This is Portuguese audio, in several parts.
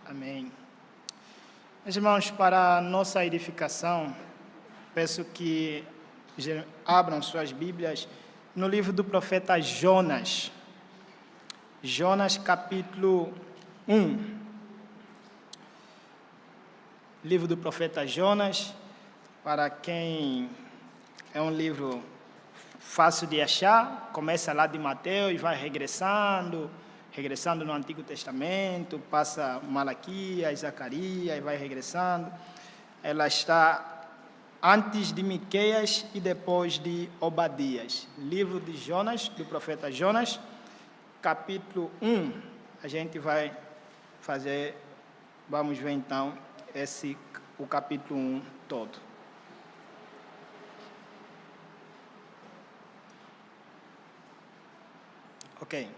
Amém. Meus irmãos, para nossa edificação, peço que abram suas Bíblias no livro do profeta Jonas. Jonas, capítulo 1. Livro do profeta Jonas, para quem é um livro fácil de achar, começa lá de Mateus e vai regressando no Antigo Testamento, passa Malaquias, Zacarias e vai regressando. Ela está antes de Miqueias e depois de Obadias. Livro de Jonas, do profeta Jonas, capítulo 1. A gente vamos ver então o capítulo 1 todo. Ok.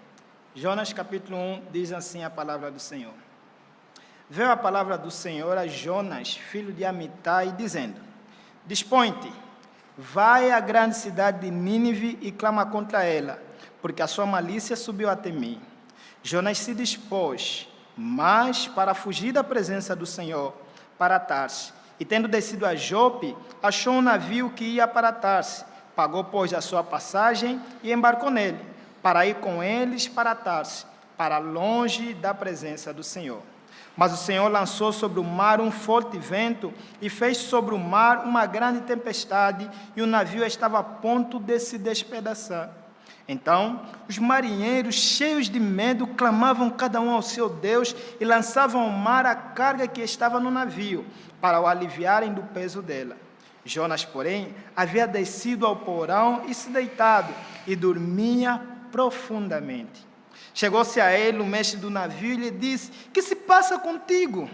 Jonas capítulo 1 diz assim a palavra do Senhor. Veio a palavra do Senhor a Jonas, filho de Amitai, dizendo: Dispõe-te, vai à grande cidade de Nínive e clama contra ela, porque a sua malícia subiu até mim. Jonas se dispôs, mas para fugir da presença do Senhor, para Tarse, e tendo descido a Jope, achou um navio que ia para Tarse, pagou, pois, a sua passagem e embarcou nele, para ir com eles para Tarse, para longe da presença do Senhor. Mas o Senhor lançou sobre o mar um forte vento e fez sobre o mar uma grande tempestade, e o navio estava a ponto de se despedaçar. Então, os marinheiros, cheios de medo, clamavam cada um ao seu Deus e lançavam ao mar a carga que estava no navio, para o aliviarem do peso dela. Jonas, porém, havia descido ao porão e se deitado, e dormia profundamente. Chegou-se a ele o mestre do navio e lhe disse: Que se passa contigo?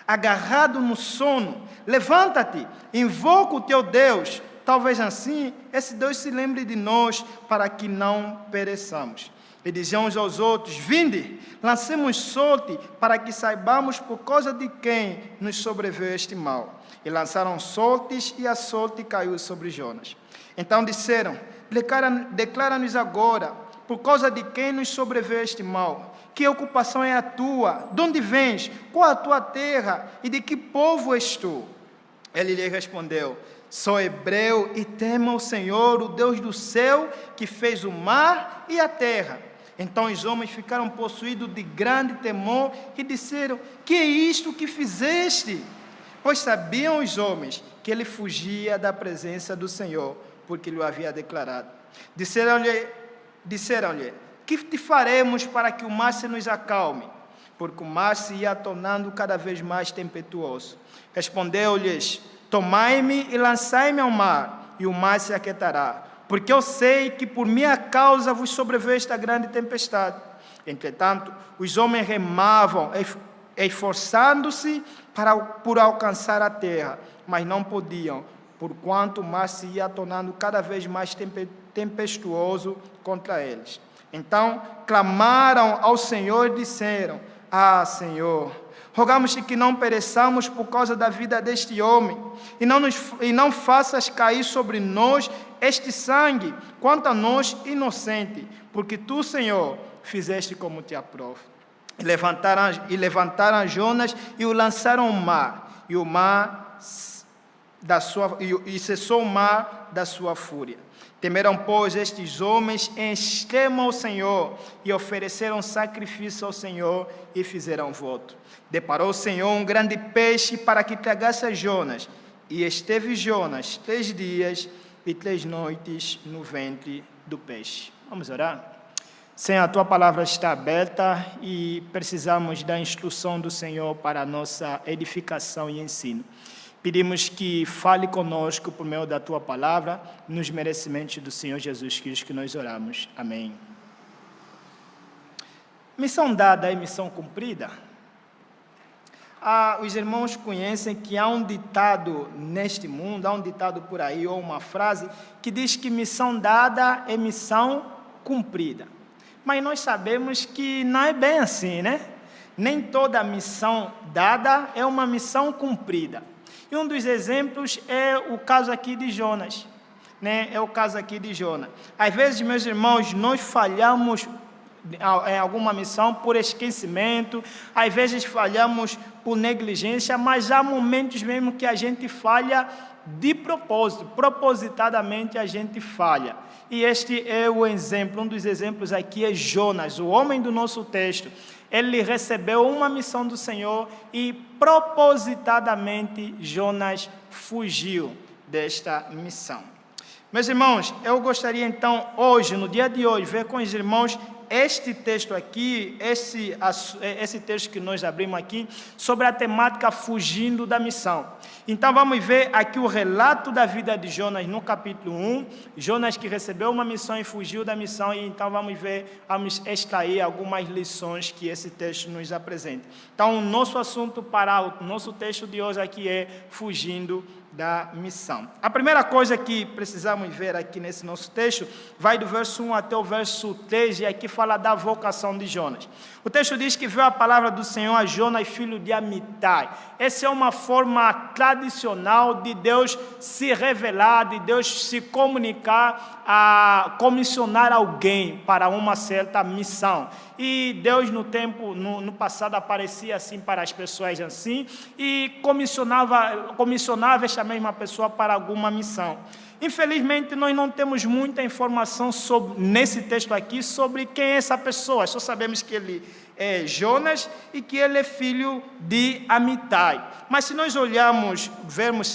Agarrado no sono, levanta-te, invoca o teu Deus. Talvez assim esse Deus se lembre de nós, para que não pereçamos. E diziam uns aos outros: Vinde, lancemos sorte, para que saibamos por causa de quem nos sobreveio este mal. E lançaram sortes, e a sorte caiu sobre Jonas. Então disseram: Declara-nos agora, por causa de quem nos sobreveio este mal. Que ocupação é a tua? De onde vens? Qual a tua terra? E de que povo és tu? Ele lhe respondeu: Sou hebreu e temo ao Senhor, o Deus do céu, que fez o mar e a terra. Então os homens ficaram possuídos de grande temor e disseram: Que é isto que fizeste? Pois sabiam os homens que ele fugia da presença do Senhor, porque lhe havia declarado. Disseram-lhe: Que te faremos para que o mar se nos acalme? Porque o mar se ia tornando cada vez mais tempestuoso. Respondeu-lhes: Tomai-me e lançai-me ao mar, e o mar se aquietará, porque eu sei que por minha causa vos sobreveio esta grande tempestade. Entretanto, os homens remavam, esforçando-se por alcançar a terra, mas não podiam, porquanto o mar se ia tornando cada vez mais tempestuoso contra eles. Então clamaram ao Senhor e disseram: Ah, Senhor, rogamos-te que não pereçamos por causa da vida deste homem, e não faças cair sobre nós este sangue, quanto a nós inocente, porque tu, Senhor, fizeste como te aprove. E levantaram Jonas e o lançaram ao mar, e cessou o mar da sua fúria. Temeram, pois, estes homens em extremo ao Senhor, e ofereceram sacrifício ao Senhor, e fizeram voto. Deparou o Senhor um grande peixe para que tragasse a Jonas, e esteve Jonas 3 dias e 3 noites no ventre do peixe. Vamos orar? Senhor, a Tua palavra está aberta e precisamos da instrução do Senhor para a nossa edificação e ensino. Pedimos que fale conosco por meio da Tua palavra, nos merecimentos do Senhor Jesus Cristo, que nós oramos. Amém. Missão dada é missão cumprida. Os irmãos conhecem que há um ditado neste mundo, há um ditado por aí, ou uma frase, que diz que missão dada é missão cumprida. Mas nós sabemos que não é bem assim, né? Nem toda missão dada é uma missão cumprida. E um dos exemplos é o caso aqui de Jonas, né? É o caso aqui de Jonas. Às vezes, meus irmãos, nós falhamos em alguma missão por esquecimento, às vezes falhamos por negligência, mas há momentos mesmo que a gente falha de propósito, propositadamente a gente falha. E este é o exemplo, um dos exemplos aqui é Jonas, o homem do nosso texto. Ele recebeu uma missão do Senhor e propositadamente Jonas fugiu desta missão. Meus irmãos, eu gostaria então hoje, no dia de hoje, ver com os irmãos este texto aqui, esse texto que nós abrimos aqui, sobre a temática fugindo da missão. Então vamos ver aqui o relato da vida de Jonas no capítulo 1, Jonas que recebeu uma missão e fugiu da missão, e então vamos extrair algumas lições que esse texto nos apresenta. Então o nosso assunto para o nosso texto de hoje aqui é fugindo da missão. A primeira coisa que precisamos ver aqui nesse nosso texto vai do verso 1 até o verso 3, e aqui fala da vocação de Jonas. O texto diz que veio a palavra do Senhor a Jonas, filho de Amitai. Essa é uma forma tradicional de Deus se revelar, de Deus se comunicar, a comissionar alguém para uma certa missão. E Deus no passado aparecia assim para as pessoas assim, e comissionava esta mesma pessoa para alguma missão. Infelizmente, nós não temos muita informação nesse texto aqui sobre quem é essa pessoa. Só sabemos que ele é Jonas e que ele é filho de Amitai. Mas se nós vermos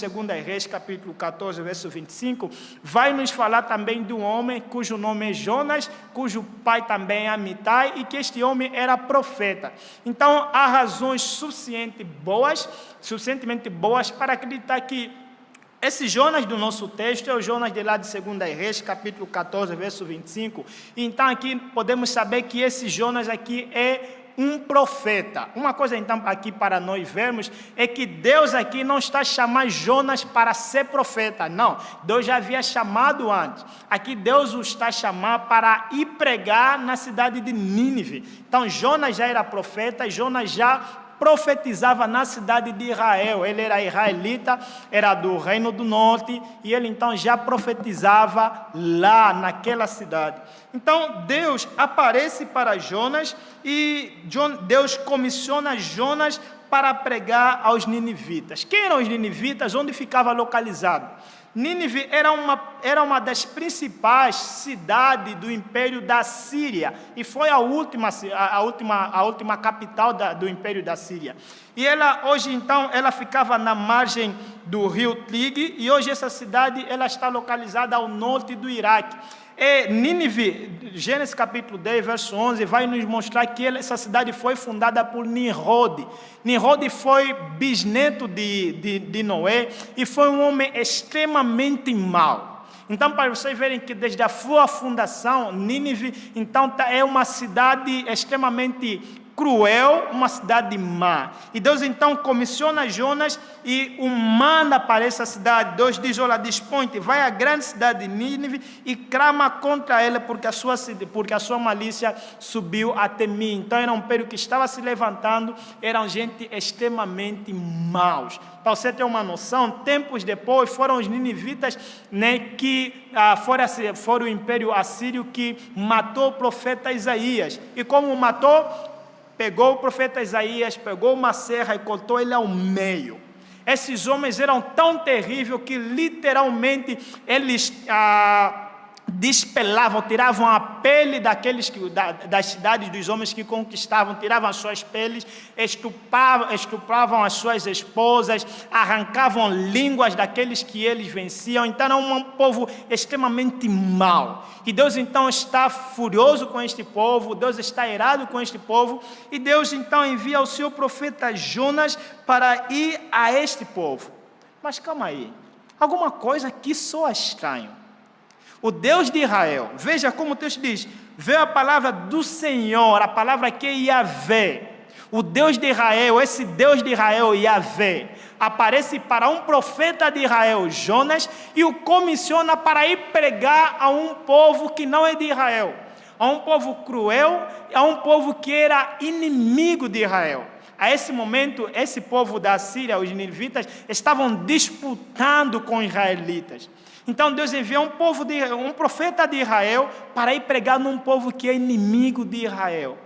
2 Reis, capítulo 14, verso 25, vai nos falar também de um homem cujo nome é Jonas, cujo pai também é Amitai, e que este homem era profeta. Então, há razões suficientemente boas para acreditar que esse Jonas do nosso texto é o Jonas de lá de 2 Reis, capítulo 14, verso 25. Então aqui podemos saber que esse Jonas aqui é um profeta. Uma coisa então aqui para nós vermos é que Deus aqui não está chamando Jonas para ser profeta, não. Deus já havia chamado antes. Aqui Deus o está chamando para ir pregar na cidade de Nínive. Então Jonas já era profeta, Jonas já profetizava na cidade de Israel. Ele era israelita, era do reino do norte, e ele então já profetizava lá naquela cidade. Então Deus aparece para Jonas e Deus comissiona Jonas para pregar aos ninivitas. Quem eram os ninivitas? Onde ficava localizado? Nínive era uma das principais cidades do Império da Síria, e foi a última capital do Império da Síria. E hoje então ela ficava na margem do rio Tigre, e hoje essa cidade ela está localizada ao norte do Iraque. Nínive, Gênesis capítulo 10, verso 11, vai nos mostrar que essa cidade foi fundada por Nimrod. Nimrod foi bisneto de Noé e foi um homem extremamente mau. Então, para vocês verem que desde a sua fundação, Nínive, então, é uma cidade extremamente cruel, uma cidade má. E Deus então comissiona Jonas e o manda para essa cidade. Deus diz: olha, dispõe-te, vai à grande cidade de Nínive e clama contra ela, porque a sua malícia subiu até mim. Então era um império que estava se levantando, eram gente extremamente maus. Para você ter uma noção, tempos depois foram os ninivitas, né, que foram o império assírio que matou o profeta Isaías. E como matou? Pegou o profeta Isaías, pegou uma serra e cortou ele ao meio. Esses homens eram tão terríveis que literalmente eles despelavam, tiravam a pele das cidades dos homens que conquistavam, tiravam as suas peles, estupravam as suas esposas, arrancavam línguas daqueles que eles venciam. Então era um povo extremamente mau. E Deus então está furioso com este povo, Deus está irado com este povo, e Deus então envia o seu profeta Jonas para ir a este povo. Mas calma aí, alguma coisa que soa estranho. O Deus de Israel, veja como o texto diz, veio a palavra do Senhor, a palavra que é Yahvé. O Deus de Israel, esse Deus de Israel, Yahvé, aparece para um profeta de Israel, Jonas, e o comissiona para ir pregar a um povo que não é de Israel, a um povo cruel, a um povo que era inimigo de Israel. A esse momento, esse povo da Síria, os ninivitas, estavam disputando com os israelitas. Então Deus enviou um profeta de Israel para ir pregar num povo que é inimigo de Israel.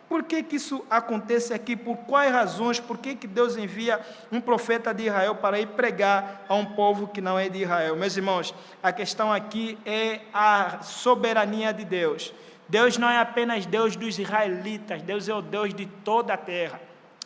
Por que isso acontece aqui? Por quais razões? Por que Deus envia um profeta de Israel para ir pregar a um povo que não é de Israel? Meus irmãos, a questão aqui é a soberania de Deus. Deus não é apenas Deus dos israelitas, Deus é o Deus de toda a terra.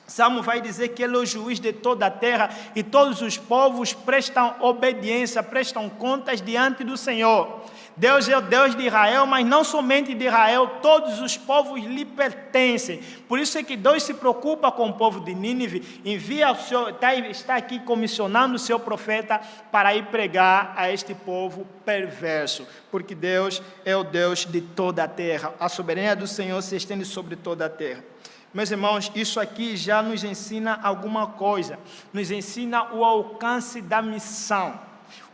Salmo vai dizer que Ele é o juiz de toda a terra e todos os povos prestam obediência, prestam contas diante do Senhor. Deus é o Deus de Israel, mas não somente de Israel, todos os povos lhe pertencem. Por isso é que Deus se preocupa com o povo de Nínive, está aqui comissionando o seu profeta para ir pregar a este povo perverso, porque Deus é o Deus de toda a terra. A soberania do Senhor se estende sobre toda a terra. Meus irmãos, isso aqui já nos ensina alguma coisa, nos ensina o alcance da missão.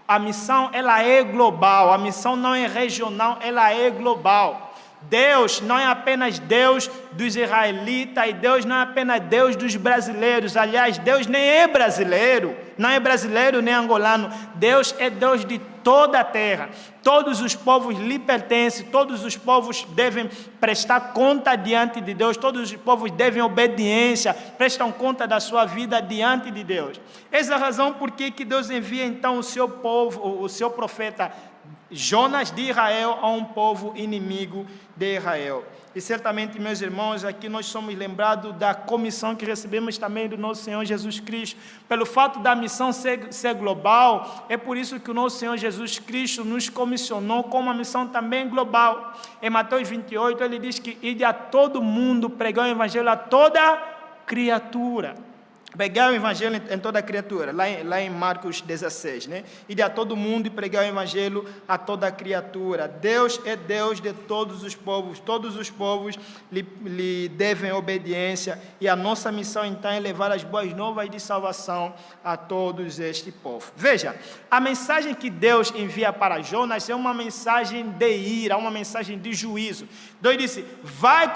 A missão, ela é global, a missão não é regional, ela é global. Deus não é apenas Deus dos israelitas e Deus não é apenas Deus dos brasileiros. Aliás, Deus nem é brasileiro, não é brasileiro nem angolano. Deus é Deus de toda a terra. Todos os povos lhe pertencem, todos os povos devem prestar conta diante de Deus, todos os povos devem obediência, prestam conta da sua vida diante de Deus. Essa é a razão por que Deus envia então o seu povo, o seu profeta Jonas de Israel a um povo inimigo de Israel. E certamente, meus irmãos, aqui nós somos lembrados da comissão que recebemos também do nosso Senhor Jesus Cristo. Pelo fato da missão ser global, é por isso que o nosso Senhor Jesus Cristo nos comissionou com uma missão também global. Em Mateus 28, ele diz que ide a todo mundo pregar o evangelho a toda criatura. Pregar o evangelho em toda criatura, lá em Marcos 16, né? Ir a todo mundo e pregar o evangelho a toda criatura. Deus é Deus de todos os povos lhe devem obediência, e a nossa missão então é levar as boas novas de salvação a todos este povo. Veja, a mensagem que Deus envia para Jonas é uma mensagem de ira, uma mensagem de juízo. Deus disse, vai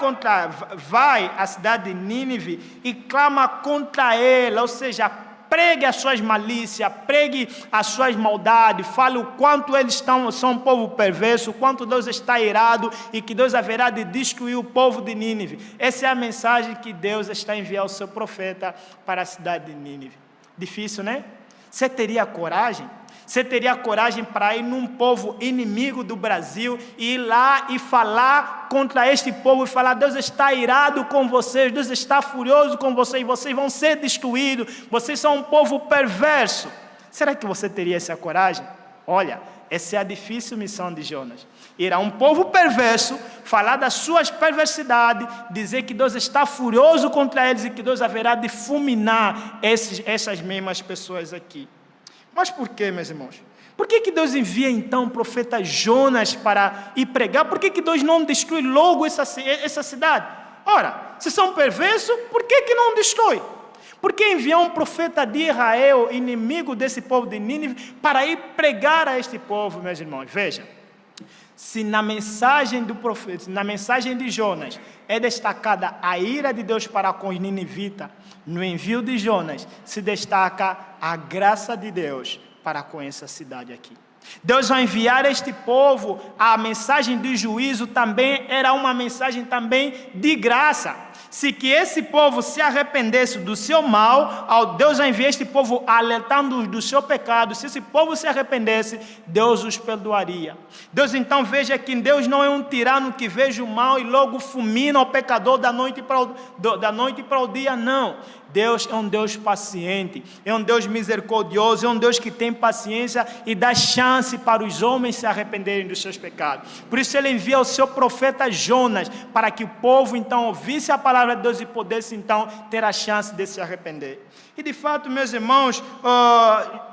à cidade de Nínive e clama contra ela, ou seja, pregue as suas malícias, pregue as suas maldades, fale o quanto eles são um povo perverso, o quanto Deus está irado e que Deus haverá de destruir o povo de Nínive. Essa é a mensagem que Deus está enviando ao seu profeta para a cidade de Nínive. Difícil, né? Você teria coragem? Você teria coragem para ir num povo inimigo do Brasil e ir lá e falar contra este povo e falar, Deus está irado com vocês, Deus está furioso com vocês, vocês vão ser destruídos, vocês são um povo perverso. Será que você teria essa coragem? Olha, essa é a difícil missão de Jonas. Ir a um povo perverso, falar das suas perversidades, dizer que Deus está furioso contra eles e que Deus haverá de fulminar essas mesmas pessoas aqui. Mas por que, meus irmãos? Por que Deus envia então o profeta Jonas para ir pregar? Por que Deus não destrói logo essa cidade? Ora, se são perversos, por que não destrói? Por que enviar um profeta de Israel, inimigo desse povo de Nínive, para ir pregar a este povo, meus irmãos? Veja, se na mensagem do profeta, na mensagem de Jonas, é destacada a ira de Deus para com os ninivitas, no envio de Jonas se destaca a graça de Deus para com essa cidade aqui. Deus vai enviar este povo, a mensagem de juízo também era uma mensagem também de graça. Se que esse povo se arrependesse do seu mal, Deus vai enviar este povo alertando-os do seu pecado. Se esse povo se arrependesse, Deus os perdoaria. Deus então veja que Deus não é um tirano que veja o mal e logo fulmina o pecador da noite para o dia, não. Deus é um Deus paciente, é um Deus misericordioso, é um Deus que tem paciência e dá chance para os homens se arrependerem dos seus pecados. Por isso ele envia o seu profeta Jonas, para que o povo então ouvisse a palavra de Deus e pudesse então ter a chance de se arrepender. E de fato, meus irmãos,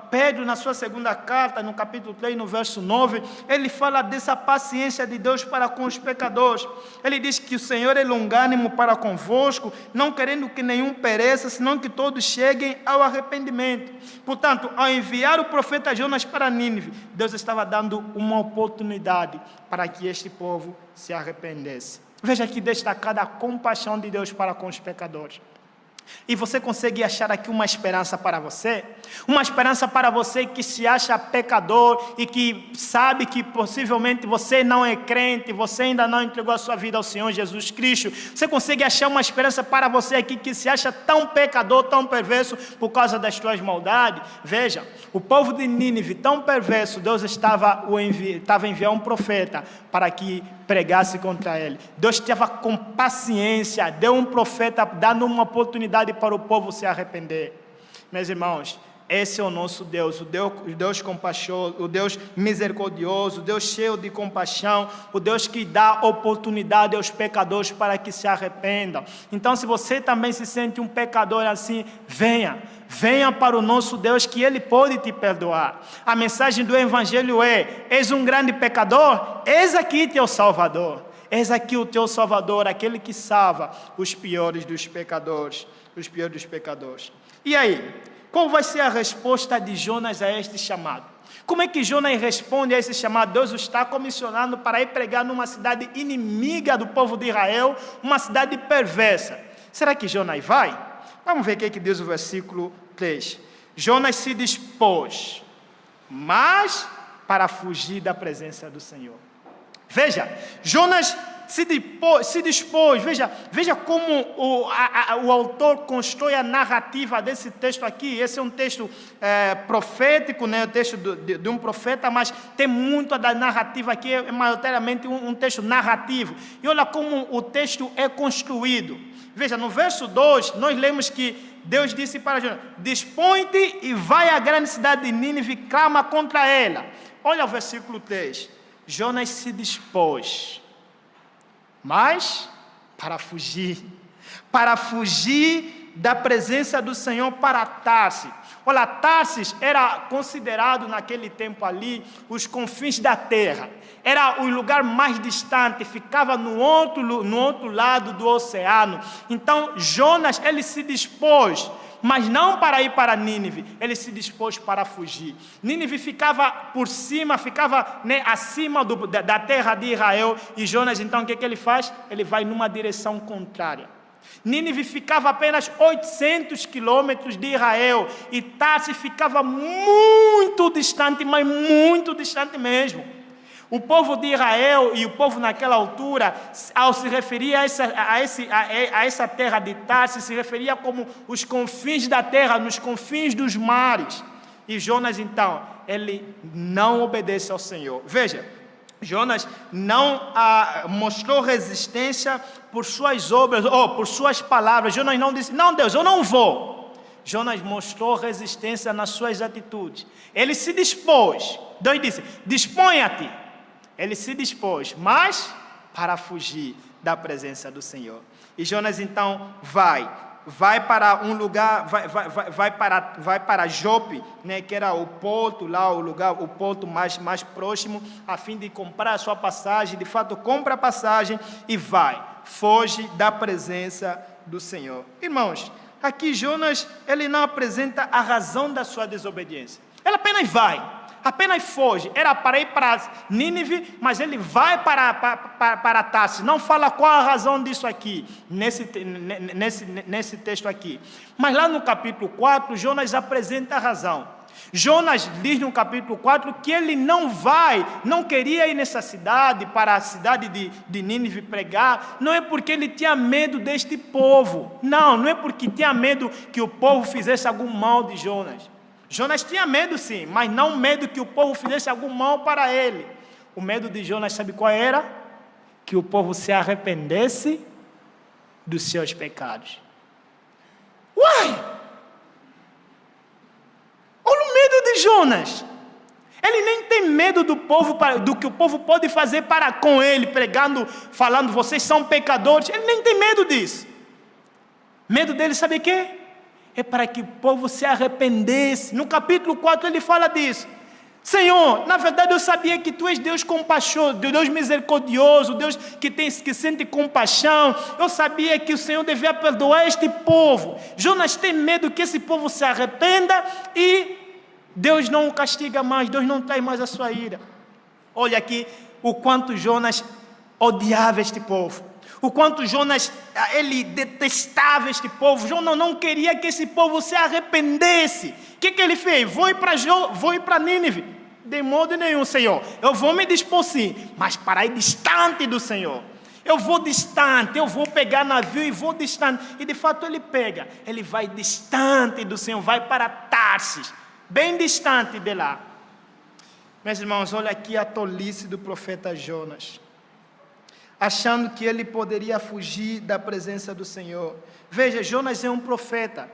Pedro, na sua segunda carta, no capítulo 3, no verso 9, ele fala dessa paciência de Deus para com os pecadores. Ele diz que o Senhor é longânimo para convosco, não querendo que nenhum pereça, senão que todos cheguem ao arrependimento. Portanto, ao enviar o profeta Jonas para Nínive, Deus estava dando uma oportunidade para que este povo se arrependesse. Veja aqui destacada a compaixão de Deus para com os pecadores. E você consegue achar aqui uma esperança para você? Uma esperança para você que se acha pecador e que sabe que possivelmente você não é crente, você ainda não entregou a sua vida ao Senhor Jesus Cristo. Você consegue achar uma esperança para você aqui que se acha tão pecador, tão perverso por causa das suas maldades? Veja, o povo de Nínive, tão perverso, Deus estava enviando um profeta para que pregasse contra ele. Deus estava com paciência, deu um profeta, dando uma oportunidade para o povo se arrepender. Meus irmãos, esse é o nosso Deus, o Deus compaixoso, o Deus misericordioso, o Deus cheio de compaixão, o Deus que dá oportunidade aos pecadores para que se arrependam. Então, se você também se sente um pecador assim, venha para o nosso Deus, que Ele pode te perdoar. A mensagem do Evangelho é: és um grande pecador? Eis aqui teu Salvador. Eis aqui o teu Salvador, aquele que salva os piores dos pecadores. Os piores dos pecadores. E aí, qual vai ser a resposta de Jonas a este chamado? Como é que Jonas responde a esse chamado? Deus o está comissionando para ir pregar numa cidade inimiga do povo de Israel, uma cidade perversa. Será que Jonas vai? Vamos ver o que diz o versículo 3. Jonas se dispôs, mas para fugir da presença do Senhor. Veja, Jonas se dispôs. Veja como o autor constrói a narrativa desse texto aqui. Esse é um texto profético, né? O texto de um profeta, mas tem muito da narrativa aqui, é maioritariamente um texto narrativo. E olha como o texto é construído. Veja, no verso 2, nós lemos que Deus disse para Jonas: dispõe-te e vai à grande cidade de Nínive e clama contra ela. Olha o versículo 3. Jonas se dispôs, mas para fugir da presença do Senhor para Tarsis. Olha, Tarsis era considerado naquele tempo ali os confins da terra. Era o lugar mais distante, ficava no outro lado do oceano. Então Jonas, ele se dispôs, mas não para ir para Nínive, ele se dispôs para fugir. Nínive ficava por cima, ficava, né, acima da terra de Israel, e Jonas, então, o que ele faz? Ele vai numa direção contrária. Nínive ficava apenas 800 quilômetros de Israel, e Tarsis ficava muito distante, mas muito distante mesmo. O povo de Israel e o povo naquela altura, ao se referir a essa terra de Tarsis, se referia como os confins da terra, nos confins dos mares. E Jonas, então, ele não obedece ao Senhor. Veja, Jonas não mostrou resistência por suas obras, ou por suas palavras. Jonas não disse: não, Deus, eu não vou. Jonas mostrou resistência nas suas atitudes. Ele se dispôs. Deus disse: dispõe-te. Ele se dispôs, mas para fugir da presença do Senhor. E Jonas então vai para um lugar, vai para Jope, né, que era o porto lá, o porto mais próximo, a fim de comprar a sua passagem. De fato, compra a passagem e foge da presença do Senhor. Irmãos, aqui Jonas, ele não apresenta a razão da sua desobediência. Ele apenas foge. Era para ir para Nínive, mas ele vai para Tarsis. Não fala qual a razão disso aqui, nesse texto aqui. Mas lá no capítulo 4, Jonas apresenta a razão. Jonas diz no capítulo 4 que ele não queria ir nessa cidade, para a cidade de Nínive pregar, não é porque ele tinha medo deste povo. Não é porque tinha medo que o povo fizesse algum mal de Jonas. Jonas tinha medo sim, mas não medo que o povo fizesse algum mal para ele. O medo de Jonas, sabe qual era? Que o povo se arrependesse dos seus pecados. Uai! Olha o medo de Jonas. Ele nem tem medo do que o povo pode fazer para com ele, pregando, falando: vocês são pecadores. Ele nem tem medo disso. Medo dele, sabe o quê? É para que o povo se arrependesse. No capítulo 4 ele fala disso. Senhor, na verdade eu sabia que Tu és Deus compaixoso, Deus misericordioso, Deus que sente compaixão. Eu sabia que o Senhor devia perdoar este povo. Jonas tem medo que esse povo se arrependa e Deus não o castiga mais, Deus não traz mais a sua ira. Olha aqui o quanto Jonas odiava este povo. O quanto Jonas, ele detestava este povo. Jonas não queria que esse povo se arrependesse. O que ele fez? Vou ir para Nínive. De modo nenhum, Senhor. Eu vou me dispor sim, mas para ir distante do Senhor. Eu vou distante, eu vou pegar navio e vou distante. E de fato ele pega. Ele vai distante do Senhor, vai para Tarsis, bem distante de lá. Meus irmãos, olha aqui a tolice do profeta Jonas, achando que ele poderia fugir da presença do Senhor. Veja, Jonas é um profeta.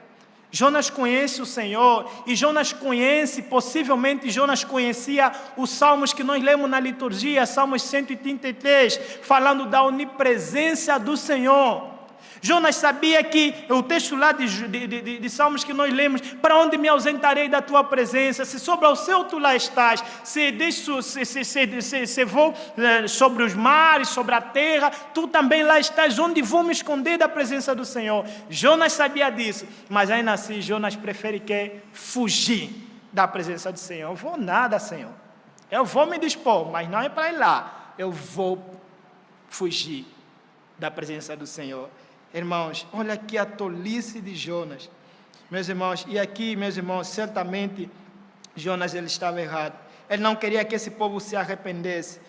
Jonas conhece o Senhor, e Jonas conhece, possivelmente Jonas conhecia os salmos que nós lemos na liturgia, Salmos 133, falando da onipresença do Senhor. Jonas sabia que, o texto lá de Salmos que nós lemos, para onde me ausentarei da tua presença? Se sobre ao céu tu lá estás, se vou sobre os mares, sobre a terra, tu também lá estás, onde vou me esconder da presença do Senhor? Jonas sabia disso, mas ainda assim Jonas prefere fugir da presença do Senhor. Eu vou nada, Senhor, eu vou me dispor, mas não é para ir lá, eu vou fugir da presença do Senhor. Irmãos, olha aqui a tolice de Jonas, meus irmãos, e aqui, meus irmãos, certamente Jonas ele estava errado. Ele não queria que esse povo se arrependesse.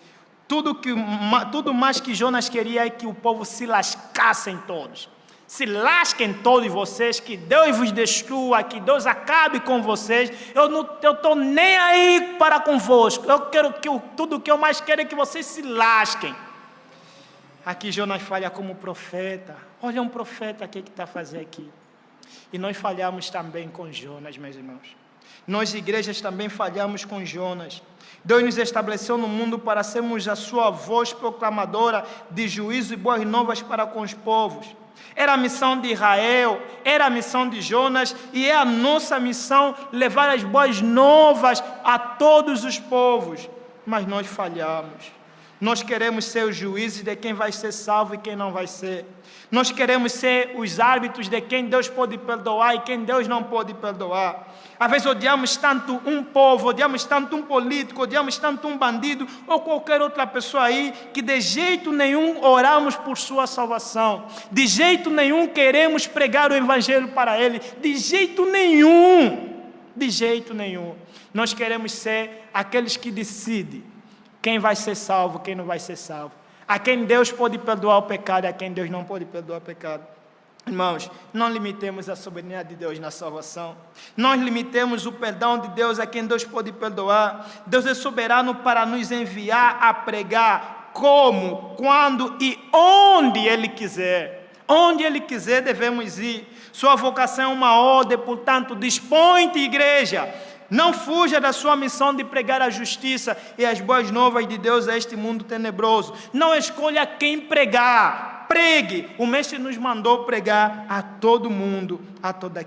Tudo mais que Jonas queria é que o povo se lascassem todos. Se lasquem todos vocês, que Deus vos destrua, que Deus acabe com vocês. Eu não estou nem aí para convosco. Eu quero tudo o que eu mais quero é que vocês se lasquem. Aqui Jonas falha como profeta. Olha um profeta que está fazendo aqui. E nós falhamos também com Jonas, meus irmãos. Nós, igrejas, também falhamos com Jonas. Deus nos estabeleceu no mundo para sermos a sua voz proclamadora de juízo e boas novas para com os povos. Era a missão de Israel, era a missão de Jonas, e é a nossa missão levar as boas novas a todos os povos. Mas nós falhamos. Nós queremos ser os juízes de quem vai ser salvo e quem não vai ser. Nós queremos ser os árbitros de quem Deus pode perdoar e quem Deus não pode perdoar. Às vezes odiamos tanto um povo, odiamos tanto um político, odiamos tanto um bandido ou qualquer outra pessoa aí, que de jeito nenhum oramos por sua salvação. De jeito nenhum queremos pregar o evangelho para ele. De jeito nenhum. De jeito nenhum. Nós queremos ser aqueles que decidem quem vai ser salvo, quem não vai ser salvo. A quem Deus pode perdoar o pecado e a quem Deus não pode perdoar o pecado. Irmãos, não limitemos a soberania de Deus na salvação. Nós limitemos o perdão de Deus a quem Deus pode perdoar. Deus é soberano para nos enviar a pregar como, quando e onde Ele quiser. Onde Ele quiser devemos ir. Sua vocação é uma ordem, portanto, dispõe-te, igreja. Não fuja da sua missão de pregar a justiça e as boas novas de Deus a este mundo tenebroso. Não escolha quem pregar. Pregue. O Mestre nos mandou pregar a todo mundo, a toda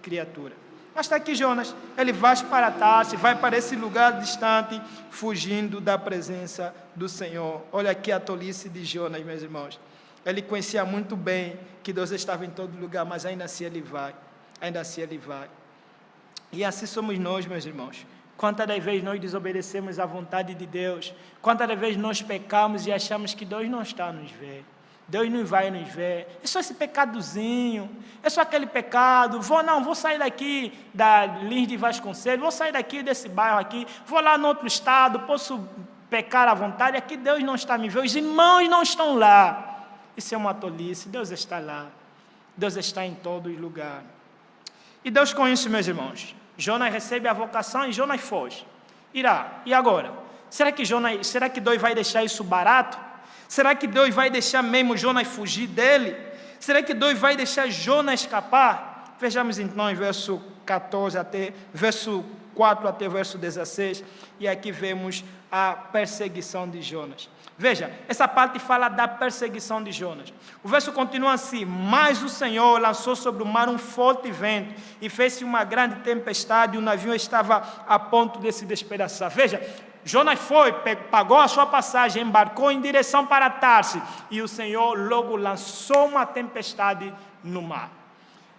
criatura. Mas está aqui Jonas. Ele vai para Tarsis, vai para esse lugar distante, fugindo da presença do Senhor. Olha aqui a tolice de Jonas, meus irmãos. Ele conhecia muito bem que Deus estava em todo lugar, mas ainda assim ele vai. Ainda assim ele vai. E assim somos nós, meus irmãos. Quantas das vezes nós desobedecemos à vontade de Deus? Quantas das vezes nós pecamos e achamos que Deus não está a nos ver? Deus não vai nos ver. É só esse pecadozinho. É só aquele pecado. Vou sair daqui da Lins de Vasconcelos. Vou sair daqui desse bairro aqui. Vou lá no outro estado. Posso pecar à vontade. Aqui Deus não está a me ver. Os irmãos não estão lá. Isso é uma tolice. Deus está lá. Deus está em todo lugar. E Deus com isso, meus irmãos. Jonas recebe a vocação e Jonas foge. Irá. E agora? Será que Deus vai deixar isso barato? Será que Deus vai deixar mesmo Jonas fugir dele? Será que Deus vai deixar Jonas escapar? Vejamos então em verso 4 até verso 16. E aqui vemos a perseguição de Jonas. Veja, essa parte fala da perseguição de Jonas. O verso continua assim: mas o Senhor lançou sobre o mar um forte vento e fez-se uma grande tempestade e o navio estava a ponto de se despedaçar. Veja, Jonas pagou a sua passagem, embarcou em direção para Tarsis e o Senhor logo lançou uma tempestade no mar.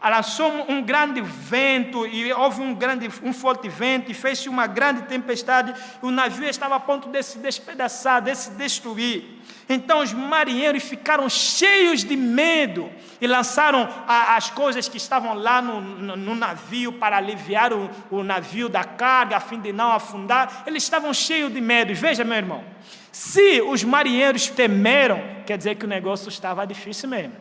lançou um grande vento, e houve um forte vento, e fez-se uma grande tempestade, e o navio estava a ponto de se despedaçar, de se destruir. Então os marinheiros ficaram cheios de medo, e lançaram as coisas que estavam lá no navio, para aliviar o navio da carga, a fim de não afundar. Eles estavam cheios de medo. E veja, meu irmão, se os marinheiros temeram, quer dizer que o negócio estava difícil mesmo.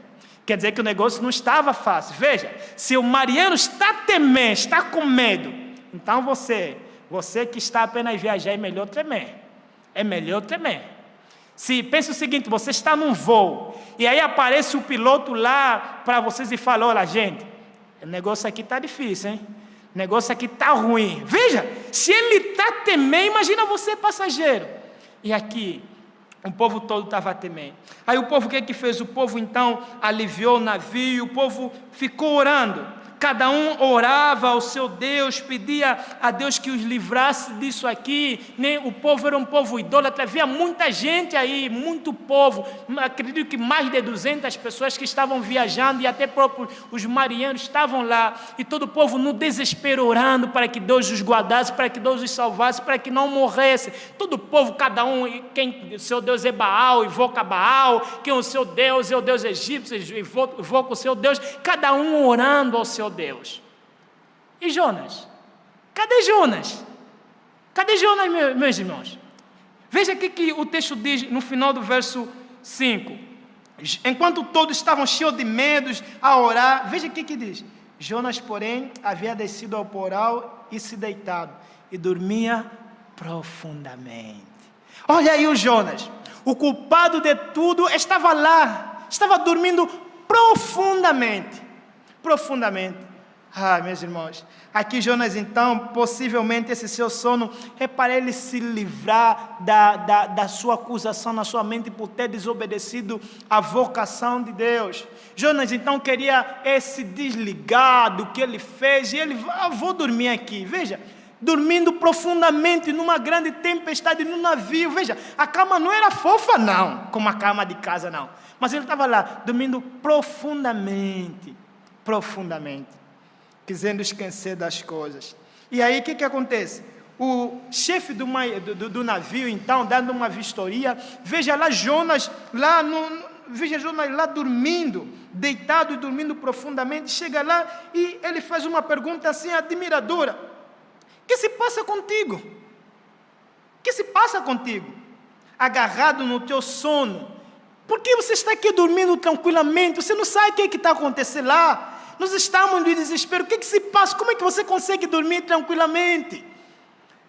Quer dizer que o negócio não estava fácil. Veja, se o marinheiro está temendo, está com medo, então você que está apenas a viajar, é melhor tremer. É melhor tremer. Se pensa o seguinte, você está num voo, e aí aparece o piloto lá para vocês e fala: olha, gente, o negócio aqui está difícil, hein? O negócio aqui está ruim. Veja, se ele está temendo, imagina você, passageiro. E aqui, o povo todo estava temendo. Aí o povo, o que fez? O povo então aliviou o navio, o povo ficou orando. Cada um orava ao seu Deus, pedia a Deus que os livrasse disso aqui. O povo era um povo idólatra, havia muita gente aí, muito povo. Acredito que mais de 200 pessoas que estavam viajando, e até próprios os marinheiros estavam lá. E todo o povo no desespero orando para que Deus os guardasse, para que Deus os salvasse, para que não morresse. Todo o povo, cada um, quem o seu Deus é Baal, invoca Baal. Quem o seu Deus é o Deus egípcio, invoca o seu Deus. Cada um orando ao seu Deus. E Jonas? Cadê Jonas? Cadê Jonas, meus irmãos? Veja aqui que o texto diz no final do verso 5. Enquanto todos estavam cheios de medos a orar, veja aqui que diz: Jonas, porém, havia descido ao poral e se deitado, e dormia profundamente. Olha aí o Jonas, o culpado de tudo, estava lá, estava dormindo profundamente. Meus irmãos, aqui Jonas então, possivelmente esse seu sono é para ele se livrar da sua acusação na sua mente por ter desobedecido a vocação de Deus. Jonas então queria se desligar do que ele fez, e ele, vou dormir aqui. Veja, dormindo profundamente numa grande tempestade no navio. Veja, a cama não era fofa não, como a cama de casa não, mas ele estava lá, dormindo profundamente, querendo esquecer das coisas. E aí o que acontece? O chefe do navio então, dando uma vistoria, veja lá Jonas lá dormindo, deitado e dormindo profundamente. Chega lá e ele faz uma pergunta assim admiradora: o que se passa contigo? O que se passa contigo? Agarrado no teu sono, por que você está aqui dormindo tranquilamente? Você não sabe o que está acontecendo lá? Nós estamos no desespero. O que se passa? Como é que você consegue dormir tranquilamente?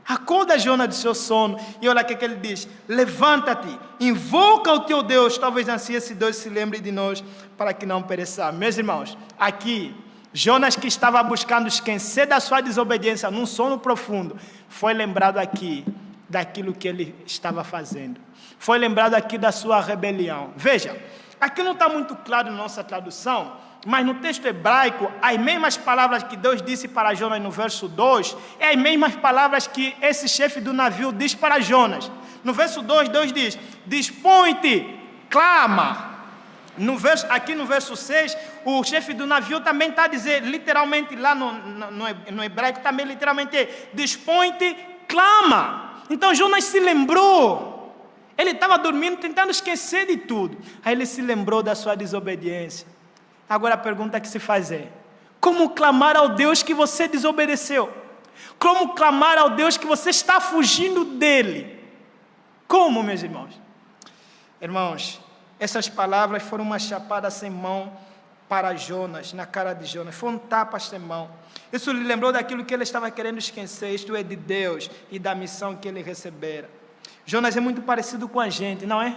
Acorda, Jonas, do seu sono. E olha o que ele diz: levanta-te, invoca o teu Deus. Talvez assim esse Deus se lembre de nós, para que não pereçamos. Meus irmãos, aqui Jonas, que estava buscando esquecer da sua desobediência num sono profundo, foi lembrado aqui daquilo que ele estava fazendo. Foi lembrado aqui da sua rebelião. Veja, aqui não está muito claro na nossa tradução, mas no texto hebraico, as mesmas palavras que Deus disse para Jonas no verso 2, é as mesmas palavras que esse chefe do navio diz para Jonas. No verso 2, Deus diz: dispõe-te, clama. Aqui no verso 6, o chefe do navio também está a dizer, literalmente lá no hebraico, também literalmente, dispõe-te, clama. Então Jonas se lembrou. Ele estava dormindo, tentando esquecer de tudo. Aí ele se lembrou da sua desobediência. Agora a pergunta que se faz é: como clamar ao Deus que você desobedeceu? Como clamar ao Deus que você está fugindo dele? Como, meus irmãos? Irmãos, essas palavras foram uma chapada sem mão para Jonas, na cara de Jonas. Foi um tapa sem mão. Isso lhe lembrou daquilo que ele estava querendo esquecer, isto é, de Deus e da missão que ele recebera. Jonas é muito parecido com a gente, não é?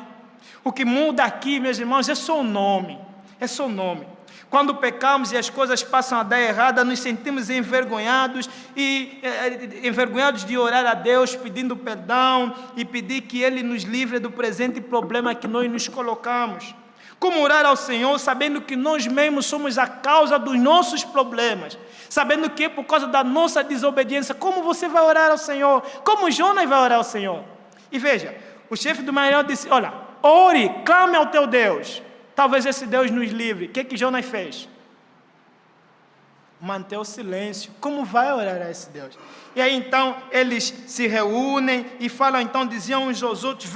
O que muda aqui, meus irmãos, é só o nome. É só o nome. Quando pecamos e as coisas passam a dar errada, nos sentimos envergonhados de orar a Deus, pedindo perdão e pedir que Ele nos livre do presente problema que nós nos colocamos. Como orar ao Senhor, sabendo que nós mesmos somos a causa dos nossos problemas, sabendo que é por causa da nossa desobediência. Como você vai orar ao Senhor? Como Jonas vai orar ao Senhor? E veja, o chefe do marinheiro disse: olha, ore, clame ao teu Deus. Talvez esse Deus nos livre. O que Jonas fez? manter o silêncio. Como vai orar a esse Deus? E aí então eles se reúnem e falam, então diziam uns aos outros,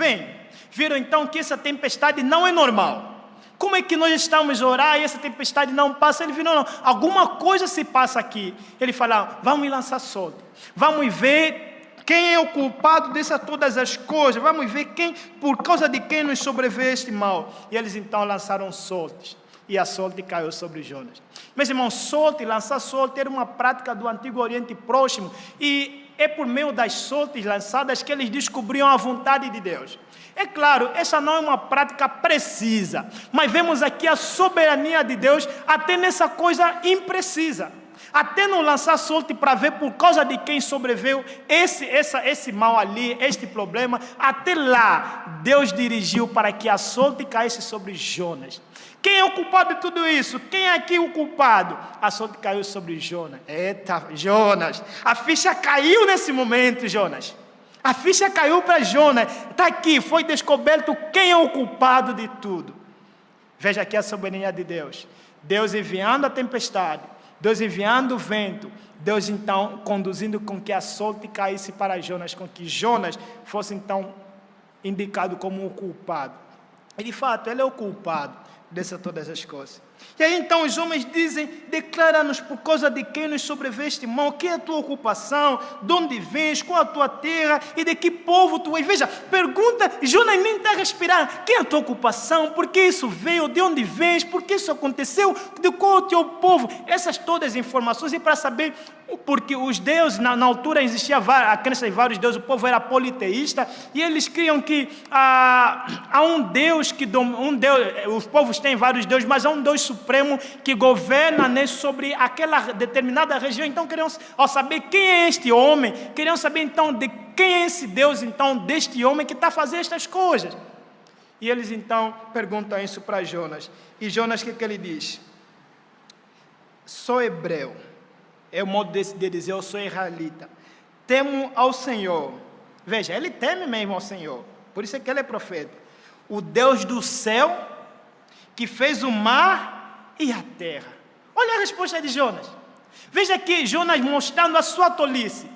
viram então que essa tempestade não é normal. Como é que nós estamos a orar e essa tempestade não passa? Ele viu, não, alguma coisa se passa aqui. Ele fala, vamos lançar solto. Vamos ver quem é o culpado dessas todas as coisas. Vamos ver por causa de quem nos sobreveio este mal. E eles então lançaram soltos. E a sorte caiu sobre Jonas. Meus irmãos, sorte, lançar sorte era uma prática do Antigo Oriente Próximo. E é por meio das sortes lançadas que eles descobriam a vontade de Deus. É claro, essa não é uma prática precisa, mas vemos aqui a soberania de Deus até nessa coisa imprecisa. Até não lançar sorte para ver por causa de quem sobreveio esse mal ali, este problema, até lá Deus dirigiu para que a sorte caísse sobre Jonas. Quem é o culpado de tudo isso? Quem é aqui o culpado? A sorte caiu sobre Jonas. Eita, Jonas, a ficha caiu nesse momento, Jonas. A ficha caiu para Jonas. Está aqui, foi descoberto quem é o culpado de tudo. Veja aqui a soberania de Deus. Deus enviando a tempestade, Deus enviando o vento, Deus então conduzindo com que a sorte caísse para Jonas, com que Jonas fosse então indicado como o culpado. E de fato, ele é o culpado dessas todas as coisas. E aí então os homens dizem, declara-nos por causa de quem nos sobreveio este mal, que é a tua ocupação, de onde vens, qual a tua terra e de que povo tu és. Veja, pergunta, Jonas nem está a respirar, quem é a tua ocupação, por que isso veio, de onde vens, por que isso aconteceu, de qual é o teu povo. Essas todas as informações e para saber, porque os deuses, na altura existia a crença de vários deuses, o povo era politeísta e eles criam que há um Deus, os povos têm vários deuses, mas há um Deus supremo que governa, né, sobre aquela determinada região. Então queriam, ao saber quem é este homem, queriam saber então de quem é esse Deus então deste homem que está a fazer estas coisas. E eles então perguntam isso para Jonas. E Jonas, o que ele diz? Sou hebreu. É o modo de dizer, eu sou israelita. Temo ao Senhor. Veja, ele teme mesmo ao Senhor. Por isso é que ele é profeta. O Deus do céu, que fez o mar e a terra. Olha a resposta de Jonas. Veja aqui Jonas mostrando a sua tolice.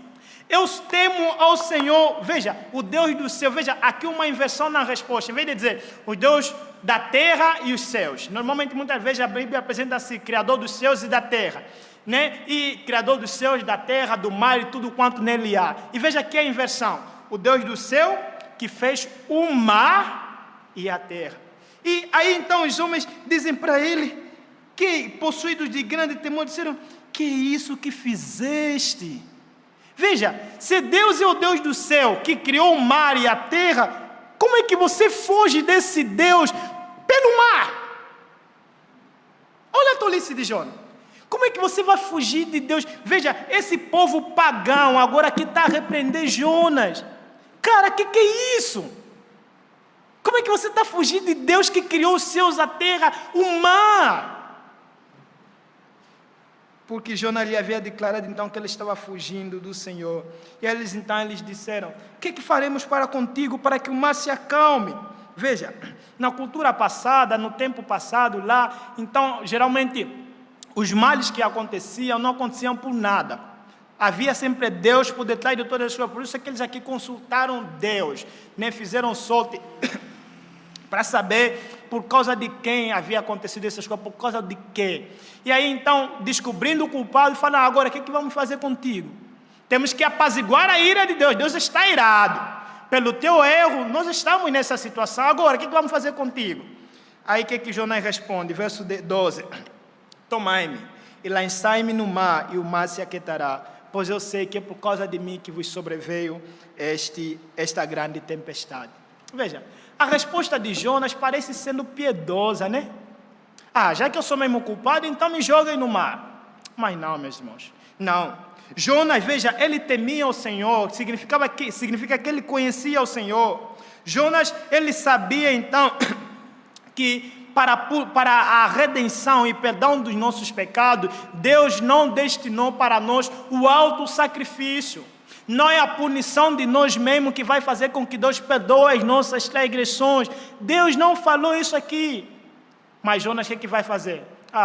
Eu temo ao Senhor. Veja, o Deus do céu. Veja, aqui uma inversão na resposta. Em vez de dizer, o Deus da terra e os céus. Normalmente, muitas vezes, a Bíblia apresenta-se Criador dos céus e da terra. Né? E Criador dos céus, da terra, do mar e tudo quanto nele há. E veja aqui a inversão. O Deus do céu que fez o mar e a terra. E aí então os homens dizem para ele, que possuídos de grande temor, disseram, que é isso que fizeste? Veja, se Deus é o Deus do céu, que criou o mar e a terra, como é que você foge desse Deus pelo mar? Olha a tolice de Jonas. Como é que você vai fugir de Deus? Veja, esse povo pagão agora aqui está a repreender Jonas. Cara, que é isso? Como é que você está fugindo de Deus que criou os céus, a terra, o mar? Porque Jonas lhe havia declarado então que ele estava fugindo do Senhor. E eles disseram, o que faremos para contigo, para que o mar se acalme? Veja, na cultura passada, no tempo passado lá, então geralmente os males que aconteciam não aconteciam por nada. Havia sempre Deus por detrás de todas as coisas. Por isso é que eles aqui consultaram Deus, né? Fizeram sorte para saber por causa de quem havia acontecido essas coisas, por causa de quê. E aí então, descobrindo o culpado, falaram, agora o que vamos fazer contigo? Temos que apaziguar a ira de Deus. Deus está irado. Pelo teu erro, nós estamos nessa situação. Agora, o que vamos fazer contigo? Aí o que Jonas responde? Verso 12. Tomai-me e lançai-me no mar, e o mar se aquietará, pois eu sei que é por causa de mim que vos sobreveio esta grande tempestade. Veja, a resposta de Jonas parece sendo piedosa, né? Já que eu sou mesmo culpado, então me joguem no mar. Mas não, meus irmãos, não. Jonas, veja, ele temia o Senhor, significa que ele conhecia o Senhor. Jonas, ele sabia então que para a redenção e perdão dos nossos pecados, Deus não destinou para nós o alto sacrifício. Não é a punição de nós mesmos que vai fazer com que Deus perdoe as nossas transgressões. Deus não falou isso aqui. Mas Jonas, o que vai fazer?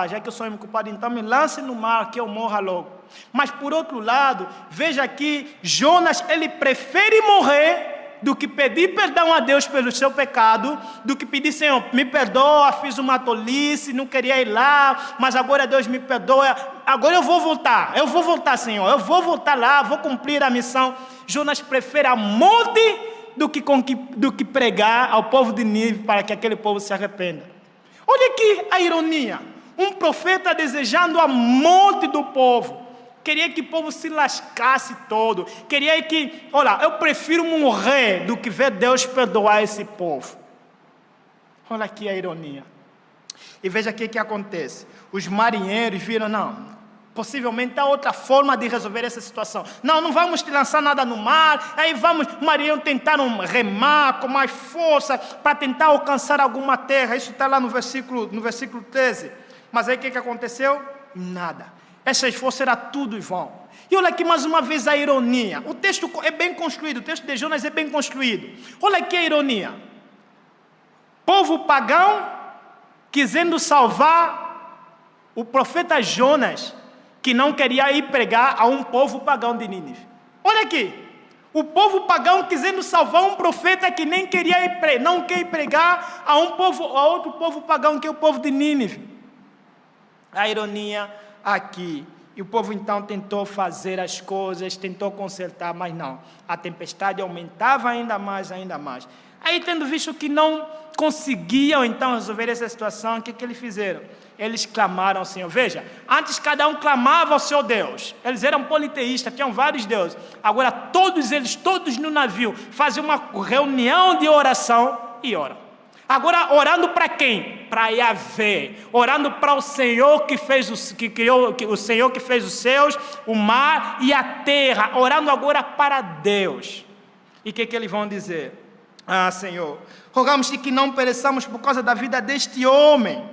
já que eu sou culpado, então me lance no mar que eu morra logo. Mas por outro lado, veja aqui, Jonas, ele prefere morrer do que pedir perdão a Deus pelo seu pecado, do que pedir, Senhor, me perdoa, fiz uma tolice, não queria ir lá, mas agora Deus me perdoa, agora eu vou voltar, Senhor, eu vou voltar lá, vou cumprir a missão. Jonas prefere a morte do que pregar ao povo de Nínive para que aquele povo se arrependa. Olha aqui a ironia, um profeta desejando a morte do povo, queria que o povo se lascasse todo, queria que, olha, eu prefiro morrer do que ver Deus perdoar esse povo. Olha aqui a ironia. E veja aqui o que acontece. Os marinheiros viram, não, possivelmente há outra forma de resolver essa situação. Não vamos lançar nada no mar, aí os marinheiros tentaram remar com mais força para tentar alcançar alguma terra. Isso está lá no versículo 13. Mas aí o que aconteceu? Nada. Esse esforço era tudo em vão. E olha aqui mais uma vez a ironia. O texto é bem construído, o texto de Jonas é bem construído. Olha aqui a ironia. Povo pagão quisendo salvar o profeta Jonas, que não queria ir pregar a um povo pagão de Nínive. Olha aqui. O povo pagão quisendo salvar um profeta que nem queria não quer pregar a outro povo pagão, que é o povo de Nínive. A ironia aqui, e o povo então tentou fazer as coisas, tentou consertar, mas não, a tempestade aumentava ainda mais. Aí, tendo visto que não conseguiam então resolver essa situação, o que eles fizeram? Eles clamaram ao Senhor. Veja, antes cada um clamava ao seu Deus, eles eram politeístas, tinham vários deuses. Agora todos no navio, faziam uma reunião de oração e oram. Agora orando para quem? Para Yahvé, orando para o Senhor que fez o Senhor que fez os céus, o mar e a terra, orando agora para Deus. E o que eles vão dizer? Senhor, rogamos-te que não pereçamos por causa da vida deste homem,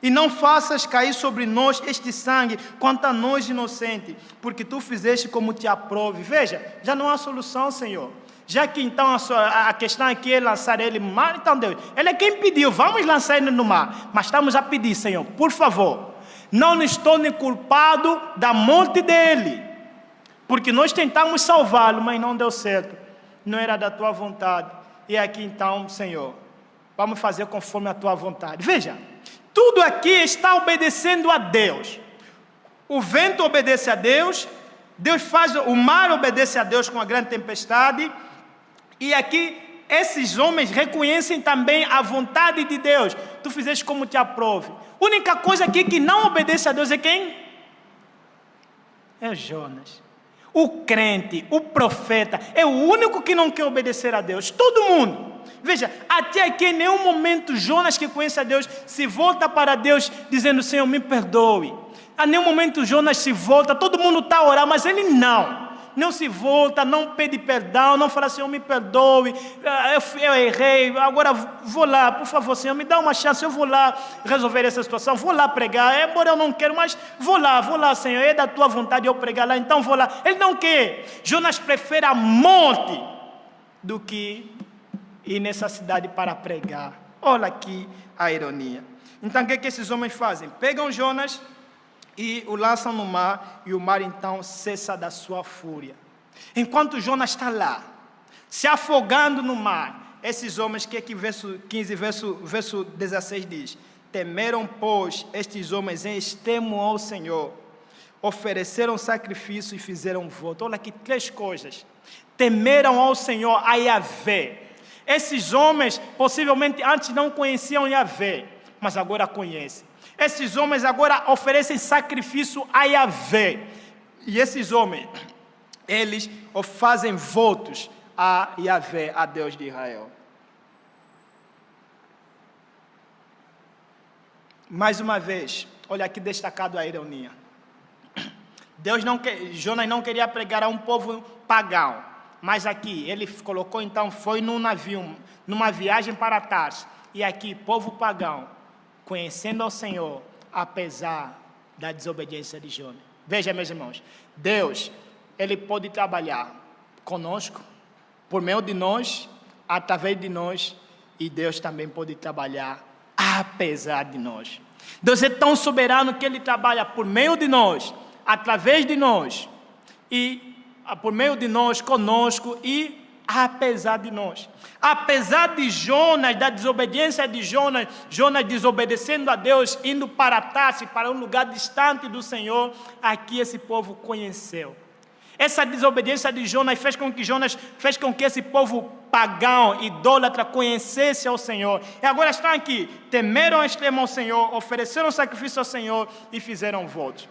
e não faças cair sobre nós este sangue, quanto a nós inocentes, porque tu fizeste como te aprove. Veja, já não há solução, Senhor. Já que então a questão aqui é lançar ele no mar, então Deus, ele é quem pediu, vamos lançar ele no mar. Mas estamos a pedir, Senhor, por favor, não nos torne culpado da morte dele, porque nós tentamos salvá-lo, mas não deu certo, não era da tua vontade. E aqui então, Senhor, vamos fazer conforme a tua vontade. Veja, tudo aqui está obedecendo a Deus. O vento obedece a Deus, o mar obedece a Deus com a grande tempestade. E aqui, esses homens reconhecem também a vontade de Deus. Tu fizeste como te aprove. A única coisa aqui que não obedece a Deus é quem? É Jonas. O crente, o profeta, é o único que não quer obedecer a Deus. Todo mundo. Veja, até aqui em nenhum momento Jonas, que conhece a Deus, se volta para Deus dizendo, Senhor, me perdoe. A nenhum momento Jonas se volta, todo mundo está a orar, mas ele não se volta, não pede perdão, não fala, Senhor, me perdoe, eu errei, agora vou lá, por favor, Senhor, me dá uma chance, eu vou lá resolver essa situação, vou lá pregar, embora eu não quero, mas vou lá, Senhor, é da tua vontade eu pregar lá, então vou lá. Ele não quer. Jonas prefere a morte do que ir nessa cidade para pregar. Olha aqui a ironia. Então o que esses homens fazem? Pegam Jonas e o lançam no mar, e o mar então cessa da sua fúria. Enquanto Jonas está lá, se afogando no mar, esses homens, que verso 15, verso 16 diz, temeram, pois, estes homens em extremo ao Senhor, ofereceram sacrifício e fizeram voto. Olha aqui 3 coisas. Temeram ao Senhor, a Yahvé. Esses homens, possivelmente, antes não conheciam Yahvé, mas agora conhecem. Esses homens agora oferecem sacrifício a Yahvé. E esses homens, eles fazem votos a Yahvé, a Deus de Israel. Mais uma vez, olha aqui destacado a ironia. Jonas não queria pregar a um povo pagão, mas aqui ele colocou, então, foi num navio, numa viagem para Tarso, e aqui, povo pagão, conhecendo ao Senhor, apesar da desobediência de Jonas. Veja, meus irmãos, Deus, Ele pode trabalhar conosco, por meio de nós, através de nós, e Deus também pode trabalhar apesar de nós. Deus é tão soberano que Ele trabalha por meio de nós, através de nós, e por meio de nós, conosco e apesar de nós. Apesar de Jonas, da desobediência de Jonas, Jonas desobedecendo a Deus, indo para Tarsis, para um lugar distante do Senhor, aqui esse povo conheceu. Essa desobediência de Jonas fez com que esse povo pagão, idólatra, conhecesse ao Senhor. E agora estão aqui, temeram ao extremo ao Senhor, ofereceram sacrifício ao Senhor e fizeram votos.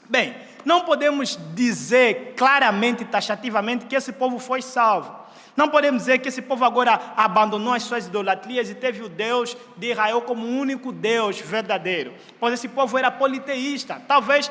Bem, não podemos dizer claramente, taxativamente, que esse povo foi salvo. Não podemos dizer que esse povo agora abandonou as suas idolatrias e teve o Deus de Israel como o único Deus verdadeiro. Pois esse povo era politeísta. Talvez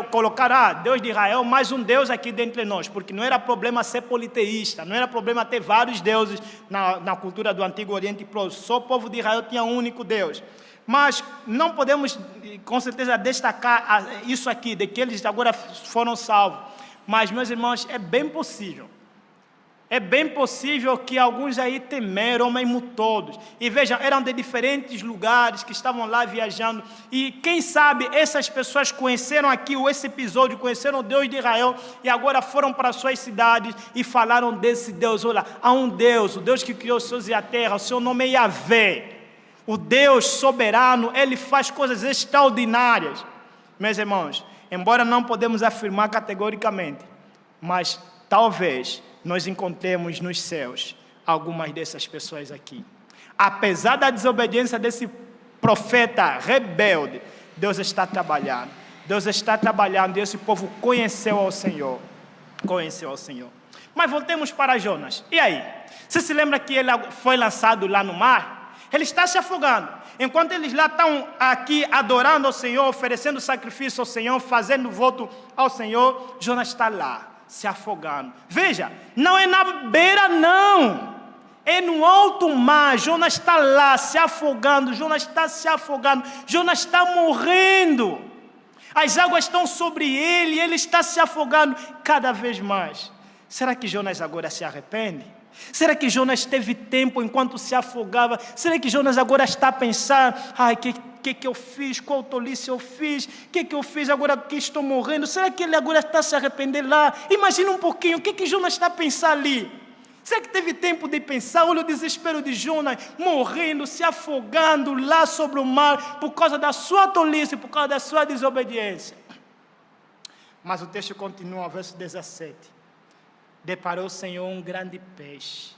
colocar, Deus de Israel, mais um Deus aqui dentre nós, porque não era problema ser politeísta, não era problema ter vários deuses na cultura do Antigo Oriente. Só o povo de Israel tinha um único Deus. Mas não podemos, com certeza, destacar isso aqui, de que eles agora foram salvos. Mas, meus irmãos, é bem possível que alguns aí temeram, mesmo todos. E vejam, eram de diferentes lugares que estavam lá viajando. E quem sabe essas pessoas conheceram aqui esse episódio, conheceram o Deus de Israel e agora foram para suas cidades e falaram desse Deus. Olha, há um Deus, o Deus que criou os céus e a terra, o seu nome é Yahvé. O Deus soberano, Ele faz coisas extraordinárias. Meus irmãos, embora não podemos afirmar categoricamente, mas talvez nós encontremos nos céus algumas dessas pessoas aqui. Apesar da desobediência desse profeta rebelde, Deus está trabalhando. Deus está trabalhando e esse povo conheceu ao Senhor. Conheceu ao Senhor. Mas voltemos para Jonas. E aí? Você se lembra que ele foi lançado lá no mar? Ele está se afogando. Enquanto eles lá estão aqui adorando ao Senhor, oferecendo sacrifício ao Senhor, fazendo voto ao Senhor, Jonas está lá, se afogando. Veja, não é na beira não, é no alto mar. Jonas está lá se afogando, Jonas está se afogando, Jonas está morrendo. As águas estão sobre ele e ele está se afogando cada vez mais. Será que Jonas agora se arrepende? Será que Jonas teve tempo enquanto se afogava? Será que Jonas agora está a pensar, que eu fiz? Qual tolice eu fiz? Que eu fiz agora que estou morrendo? Será que ele agora está a se arrepender lá? Imagina um pouquinho, o que Jonas está a pensar ali? Será que teve tempo de pensar? Olha o desespero de Jonas, morrendo, se afogando lá sobre o mar, por causa da sua tolice, por causa da sua desobediência. Mas o texto continua, verso 17. Deparou o Senhor um grande peixe,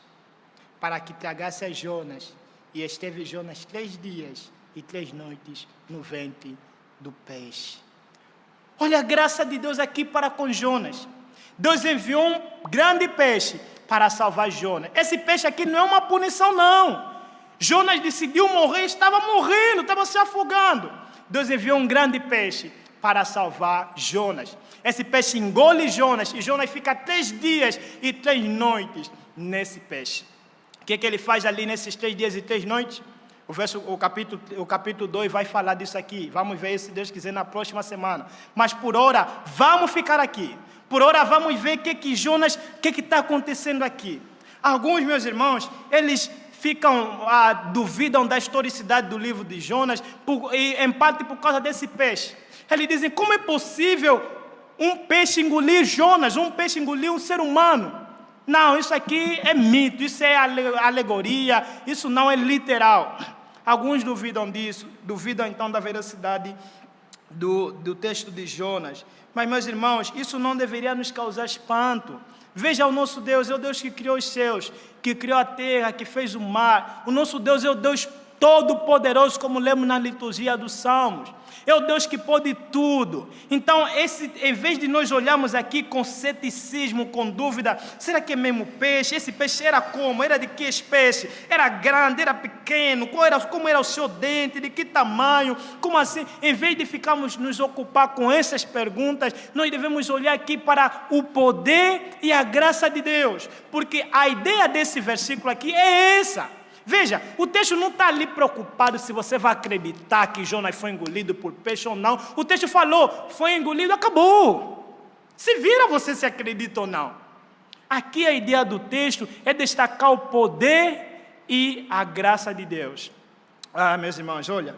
para que tragasse a Jonas, e esteve Jonas 3 dias e 3 noites no ventre do peixe. Olha a graça de Deus aqui para com Jonas. Deus enviou um grande peixe para salvar Jonas. Esse peixe aqui não é uma punição não. Jonas decidiu morrer, estava morrendo, estava se afogando. Deus enviou um grande peixe para salvar Jonas. Esse peixe engole Jonas e Jonas fica 3 dias e 3 noites nesse peixe. O que ele faz ali nesses 3 dias e 3 noites? O capítulo 2 vai falar disso aqui. Vamos ver, se Deus quiser, na próxima semana. Mas por hora, vamos ficar aqui. Por hora, vamos ver o que está acontecendo aqui. Alguns, meus irmãos, eles duvidam da historicidade do livro de Jonas, em parte por causa desse peixe. Eles dizem, como é possível um peixe engolir Jonas, um peixe engolir um ser humano? Não, isso aqui é mito, isso é alegoria, isso não é literal. Alguns duvidam disso, duvidam então da veracidade do texto de Jonas. Mas, meus irmãos, isso não deveria nos causar espanto. Veja, o nosso Deus é o Deus que criou os céus, que criou a terra, que fez o mar. O nosso Deus é o Deus todo-poderoso, como lemos na liturgia dos Salmos. É o Deus que pode tudo. Então, em vez de nós olharmos aqui com ceticismo, com dúvida, será que é mesmo peixe? Esse peixe era como? Era de que espécie? Era grande? Era pequeno? Como era o seu dente? De que tamanho? Como assim? Em vez de ficarmos nos ocupar com essas perguntas, nós devemos olhar aqui para o poder e a graça de Deus. Porque a ideia desse versículo aqui é essa. Veja, o texto não está ali preocupado se você vai acreditar que Jonas foi engolido por peixe ou não. O texto falou, foi engolido, acabou. Se vira você se acredita ou não. Aqui a ideia do texto é destacar o poder e a graça de Deus. Meus irmãos, olha,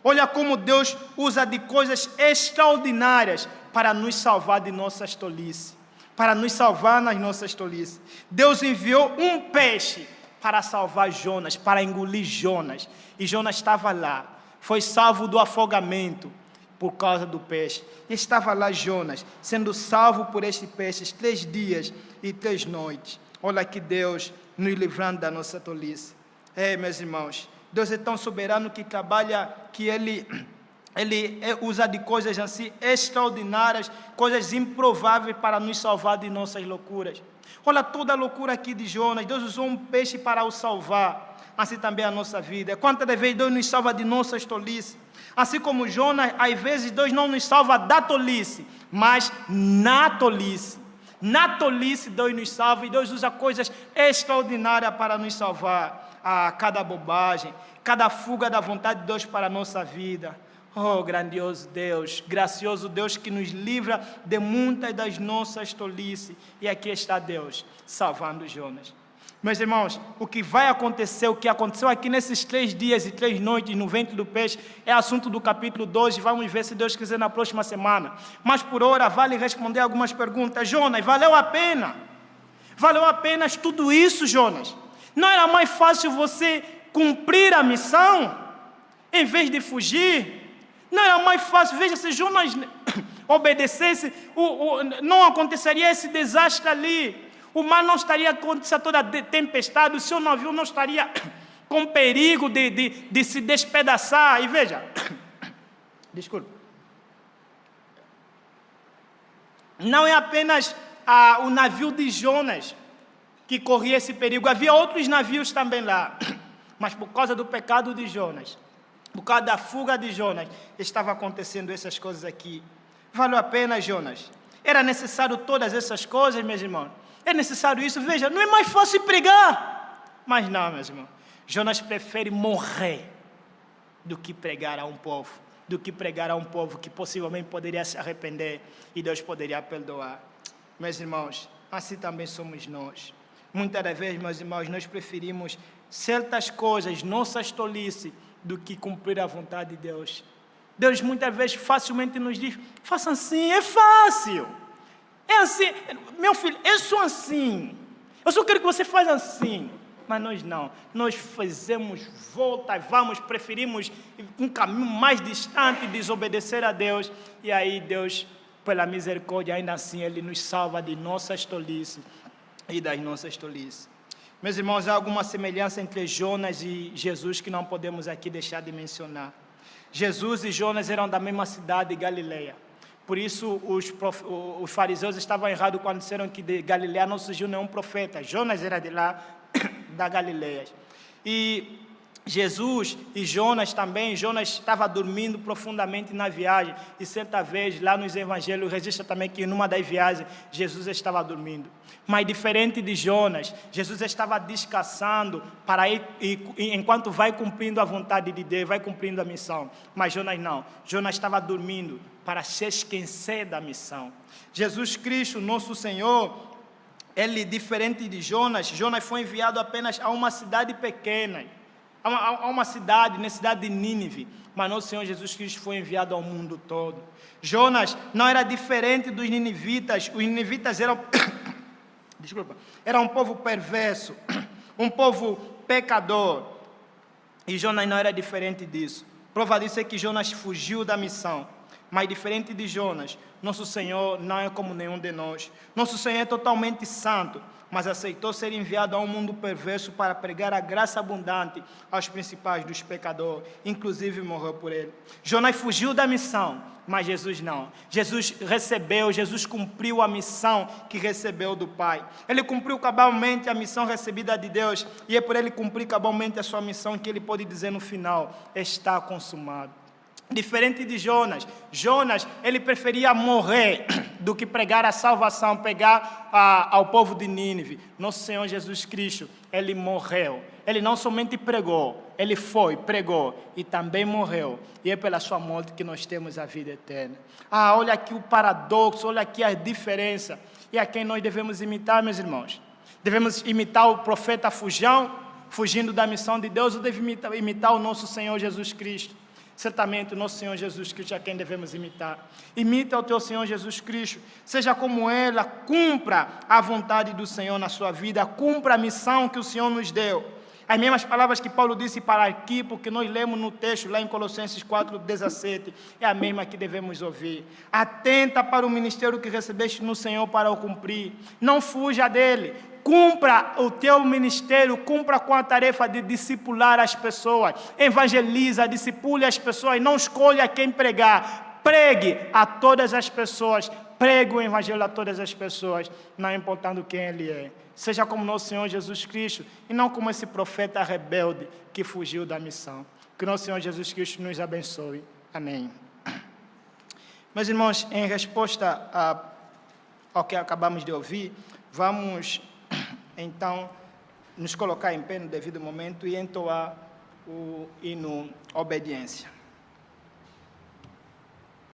Olha como Deus usa de coisas extraordinárias para nos salvar de nossas tolices. Para nos salvar nas nossas tolices. Deus enviou um peixe para salvar Jonas, para engolir Jonas. E Jonas estava lá. Foi salvo do afogamento por causa do peixe. E estava lá Jonas, sendo salvo por este peixe 3 dias e 3 noites. Olha que Deus nos livrando da nossa tolice. Meus irmãos, Deus é tão soberano que trabalha, que Ele usa de coisas assim extraordinárias, coisas improváveis para nos salvar de nossas loucuras. Olha toda a loucura aqui de Jonas. Deus usou um peixe para o salvar. Assim também a nossa vida. Quantas vezes Deus nos salva de nossas tolices? Assim como Jonas, às vezes Deus não nos salva da tolice, mas na tolice. Na tolice Deus nos salva, e Deus usa coisas extraordinárias para nos salvar. Cada bobagem, cada fuga da vontade de Deus para a nossa vida. Oh, grandioso Deus, gracioso Deus que nos livra de muitas das nossas tolices. E aqui está Deus salvando Jonas. Meus irmãos, o que vai acontecer, o que aconteceu aqui nesses 3 dias e 3 noites no ventre do peixe, é assunto do capítulo 2, vamos ver se Deus quiser na próxima semana. Mas por hora vale responder algumas perguntas. Jonas, valeu a pena? Valeu a pena tudo isso, Jonas? Não era mais fácil você cumprir a missão, em vez de fugir? Não era mais fácil? Veja, se Jonas obedecesse, não aconteceria esse desastre ali. O mar não estaria acontecendo toda a tempestade, o seu navio não estaria com perigo de se despedaçar. E veja, desculpe, não é apenas o navio de Jonas que corria esse perigo, havia outros navios também lá, mas por causa do pecado de Jonas, por causa da fuga de Jonas, estava acontecendo essas coisas aqui. Valeu a pena, Jonas? Era necessário todas essas coisas, meus irmãos? É necessário isso? Veja, não é mais fácil pregar. Mas não, meus irmãos. Jonas prefere morrer do que pregar a um povo. Do que pregar a um povo que possivelmente poderia se arrepender e Deus poderia perdoar. Meus irmãos, assim também somos nós. Muitas das vezes, meus irmãos, nós preferimos certas coisas, nossas tolices, do que cumprir a vontade de Deus. Deus muitas vezes facilmente nos diz, faça assim, é fácil. É assim, meu filho, eu sou assim. Eu só quero que você faça assim. Mas nós não. Nós fazemos voltas, preferimos um caminho mais distante, desobedecer a Deus. E aí Deus, pela misericórdia, ainda assim, Ele nos salva de nossas tolices e das nossas tolices. Meus irmãos, há alguma semelhança entre Jonas e Jesus que não podemos aqui deixar de mencionar. Jesus e Jonas eram da mesma cidade de Galileia. Por isso os fariseus estavam errados quando disseram que de Galileia não surgiu nenhum profeta. Jonas era de lá, da Galileia. E Jesus e Jonas também, Jonas estava dormindo profundamente na viagem. E certa vez, lá nos evangelhos, registra também que numa das viagens, Jesus estava dormindo. Mas diferente de Jonas, Jesus estava descansando para ir, enquanto vai cumprindo a vontade de Deus, vai cumprindo a missão. Mas Jonas não, Jonas estava dormindo para se esquecer da missão. Jesus Cristo, nosso Senhor, Ele, diferente de Jonas, Jonas foi enviado apenas a uma cidade pequena, a uma cidade, na cidade de Nínive, mas nosso Senhor Jesus Cristo foi enviado ao mundo todo. Jonas não era diferente dos ninivitas. Os ninivitas eram era um povo perverso, um povo pecador, e Jonas não era diferente disso. Prova disso é que Jonas fugiu da missão. Mas diferente de Jonas, nosso Senhor não é como nenhum de nós. Nosso Senhor é totalmente santo, mas aceitou ser enviado a um mundo perverso para pregar a graça abundante aos principais dos pecadores, inclusive morreu por ele. Jonas fugiu da missão, mas Jesus não. Jesus cumpriu a missão que recebeu do Pai. Ele cumpriu cabalmente a missão recebida de Deus, e é por ele cumprir cabalmente a sua missão que ele pode dizer no final, está consumado. Diferente de Jonas, ele preferia morrer do que pregar a salvação, pregar ao povo de Nínive. Nosso Senhor Jesus Cristo, Ele morreu. Ele não somente pregou, Ele pregou e também morreu. E é pela sua morte que nós temos a vida eterna. Olha aqui o paradoxo, olha aqui a diferença. E a quem nós devemos imitar, meus irmãos? Devemos imitar o profeta fugindo da missão de Deus, ou devemos imitar o nosso Senhor Jesus Cristo? Certamente o nosso Senhor Jesus Cristo é quem devemos imitar. Imita o teu Senhor Jesus Cristo. Seja como Ele, cumpra a vontade do Senhor na sua vida, cumpra a missão que o Senhor nos deu. As mesmas palavras que Paulo disse para Arquipo, que nós lemos no texto lá em Colossenses 4:17, é a mesma que devemos ouvir. Atenta para o ministério que recebeste no Senhor para o cumprir. Não fuja dele. Cumpra o teu ministério, cumpra com a tarefa de discipular as pessoas. Evangeliza, discipule as pessoas, não escolha quem pregar. Pregue a todas as pessoas, pregue o evangelho a todas as pessoas, não importando quem ele é. Seja como nosso Senhor Jesus Cristo, e não como esse profeta rebelde que fugiu da missão. Que nosso Senhor Jesus Cristo nos abençoe. Amém. Meus irmãos, em resposta ao que acabamos de ouvir, vamos então nos colocar em pé no devido momento e entoar o hino Obediência.